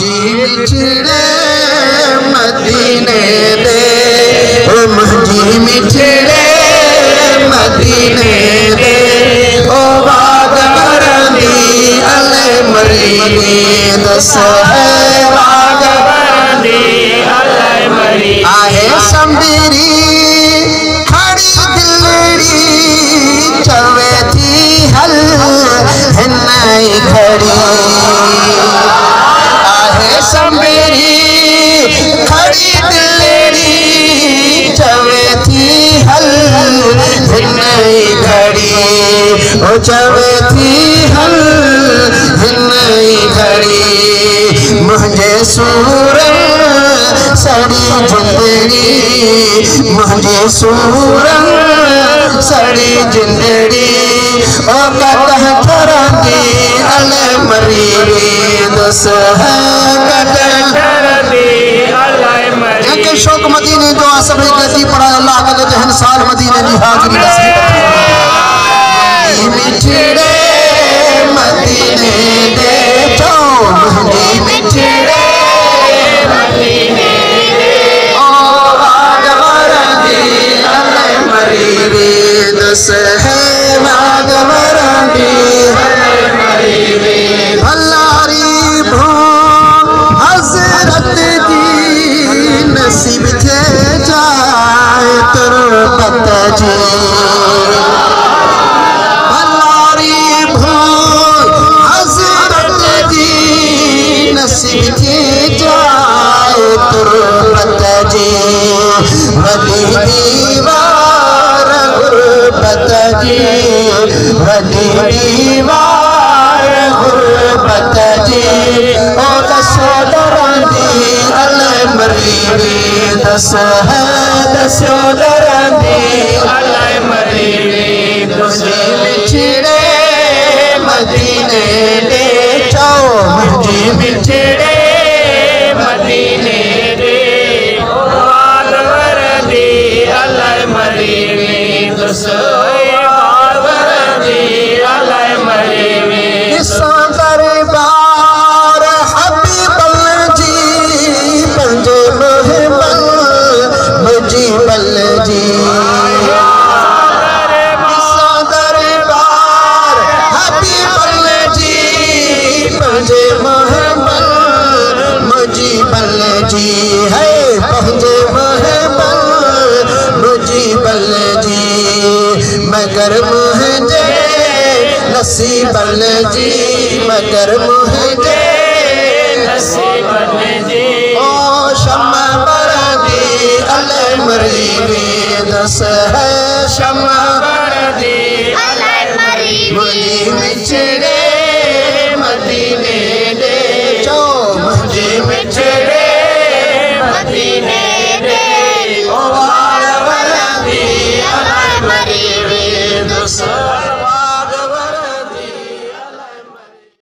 मुझी मिठड़े मदीने दे, ओ मुझी मिठड़े मदीने दे, ओ बाग बरंदी अले मरीनी दस है बाग बरंदी अले मरी आहे शंबीरी खड़ी दिलड़ी चवे थी हल हिन्नाई खड़ी आहे शंबीरी खड़ी दिलड़ी चवे थी हल हिन्नाई खड़ी ओ चवे थी हल हिन्नाई खड़ी मुझे सूर सड़ी जिंदड़ी मुझे सूर सड़ी जिंदड़ी ओ कतह करंदी अले मरीनी दस है कतह करंदी अले मरीनी के शौक मदीने जो असबी कहती पड़ा अल्लाह का जहन साल मदीने दी हाजिरी नसीब मिठड़े मदीने दे तो मुझे मिठड़े मदीने दे ओ बाग बरंदी अले मरीनी दस है बाग बरंदी अले मरीनी भल्लारी भू हजरत दी नसीब थे जाए तुरबत जी नसीब थी जाए तुरबत जी वडी दीवार गुरबत जी वडी दीवार गुरबत जी ओ दसो दरंदी अले मरीनी दस है दसो दरंदी अले मरीनी मुझे मिठड़े मदीने दे जाओ मुझे मिठड़े मदीने दे ओ बाग बरंदी अले मरीनी दस बाग बरंदी अले मरीनी दरबार हबीबल जी पंजे महबल मुजीबल जी पंजे महबल मुजीबल जी है पंजे महबल मुजीबल जी मगर मुझे नसीबल जी मगर मुझे नसीबल जी ओ शम्मा बरंदी अले मरीनी दस है शम्मा बरंदी अले मरीनी मुझे मिठड़े मदीने